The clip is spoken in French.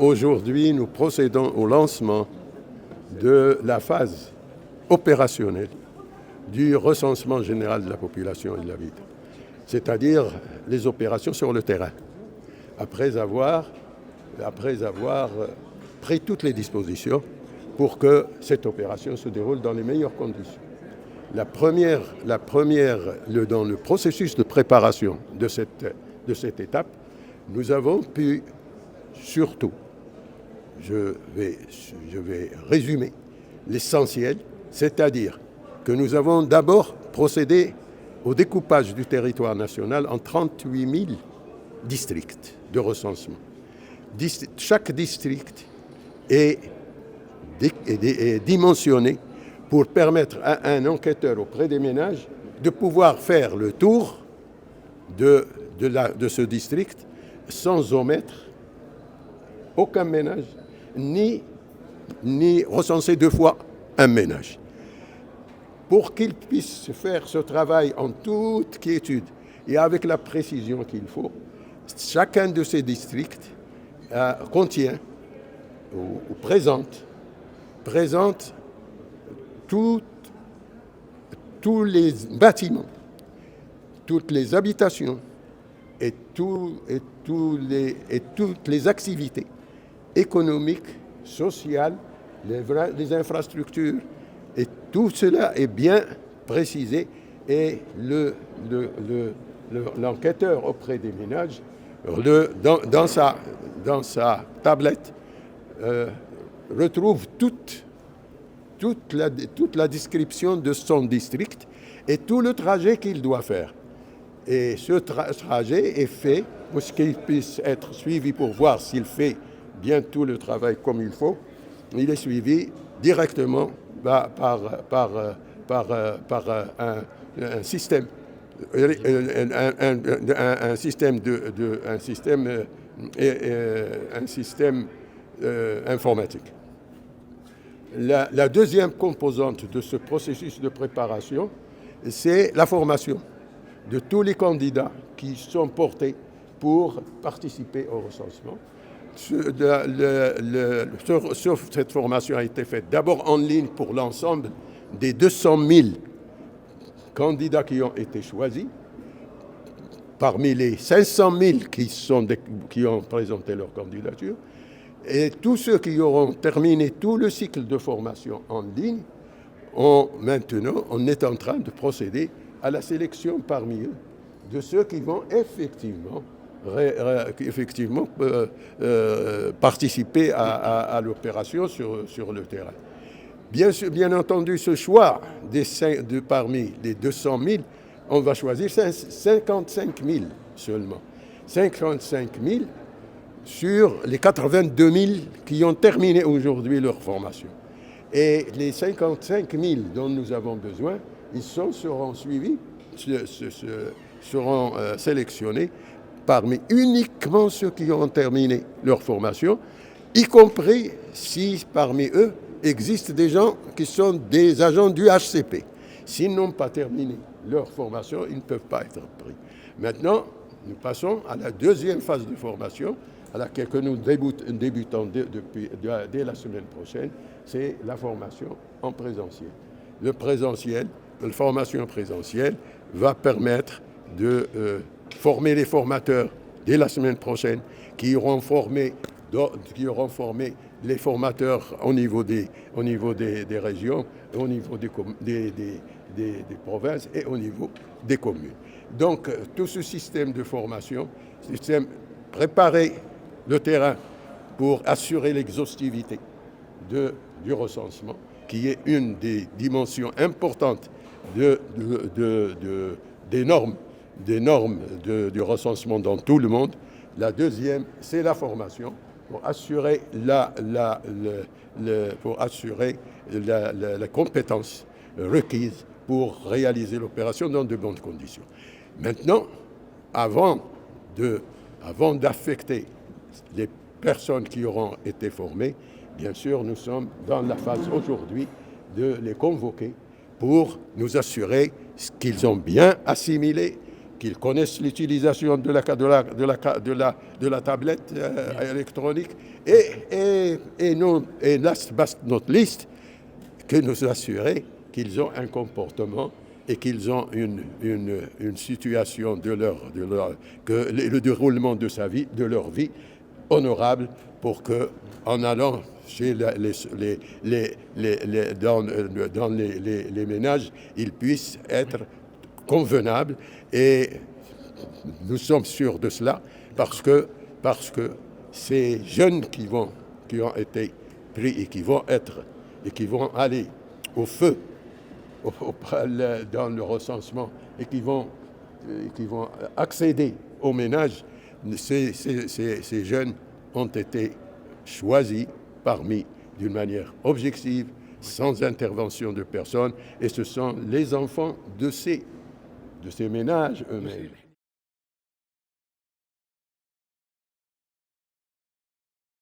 Aujourd'hui, nous procédons au lancement de la phase opérationnelle du recensement général de la population et de l'habitat, c'est-à-dire les opérations sur le terrain, après avoir pris toutes les dispositions pour que cette opération se déroule dans les meilleures conditions. Dans le processus de préparation de cette étape, nous avons pu surtout, je vais résumer l'essentiel, c'est-à-dire que nous avons d'abord procédé au découpage du territoire national en 38 000 districts de recensement. Chaque district est dimensionné pour permettre à un enquêteur auprès des ménages de pouvoir faire le tour de ce district sans omettre aucun ménage, ni recenser deux fois un ménage. Pour qu'il puisse faire ce travail en toute quiétude et avec la précision qu'il faut, chacun de ces districts contient ou présente tous les bâtiments, toutes les habitations et toutes les activités économiques, sociales, les infrastructures, et tout cela est bien précisé, et l'enquêteur auprès des ménages, dans sa tablette, retrouve toute la description de son district et tout le trajet qu'il doit faire. Et ce trajet est fait pour qu'il puisse être suivi pour voir s'il fait bien tout le travail comme il faut. Il est suivi directement par un système, informatique. La deuxième composante de ce processus de préparation, c'est la formation de tous les candidats qui sont portés pour participer au recensement. Cette formation a été faite d'abord en ligne pour l'ensemble des 200 000 candidats qui ont été choisis, parmi les 500 000 qui ont présenté leur candidature. Et tous ceux qui auront terminé tout le cycle de formation en ligne, maintenant, on est en train de procéder à la sélection parmi eux de ceux qui vont effectivement participer à l'opération sur le terrain. Bien entendu, ce choix parmi les 200 000, on va choisir 55 000 seulement. 55 000 sur les 82 000 qui ont terminé aujourd'hui leur formation. Et les 55 000 dont nous avons besoin, seront suivis, seront sélectionnés parmi uniquement ceux qui ont terminé leur formation, y compris si parmi eux existent des gens qui sont des agents du HCP. S'ils n'ont pas terminé leur formation, ils ne peuvent pas être pris. Maintenant, nous passons à la deuxième phase de formation, à laquelle nous débutons dès la semaine prochaine, c'est la formation en présentiel. La formation présentielle va permettre de former les formateurs dès la semaine prochaine, qui auront formé les formateurs au niveau des régions, au niveau des provinces et au niveau des communes. Donc, tout ce système de formation, préparer le terrain pour assurer l'exhaustivité du recensement, qui est une des dimensions importantes des normes du recensement dans tout le monde. La deuxième, c'est la formation pour assurer la compétence requise pour réaliser l'opération dans de bonnes conditions. Maintenant, avant d'affecter les personnes qui auront été formées, bien sûr, nous sommes dans la phase aujourd'hui de les convoquer pour nous assurer qu'ils ont bien assimilé qu'ils connaissent l'utilisation de la tablette électronique et last but not least, que nous assurer qu'ils ont un comportement et qu'ils ont une situation que le déroulement de leur vie honorable pour que, en allant chez dans les ménages, ils puissent être convenables. Et nous sommes sûrs de cela parce que ces jeunes qui ont été pris et qui vont aller au feu dans le recensement et qui vont accéder au ménage, ces jeunes ont été choisis d'une manière objective, sans intervention de personne, et ce sont les enfants de ces ménages eux-mêmes.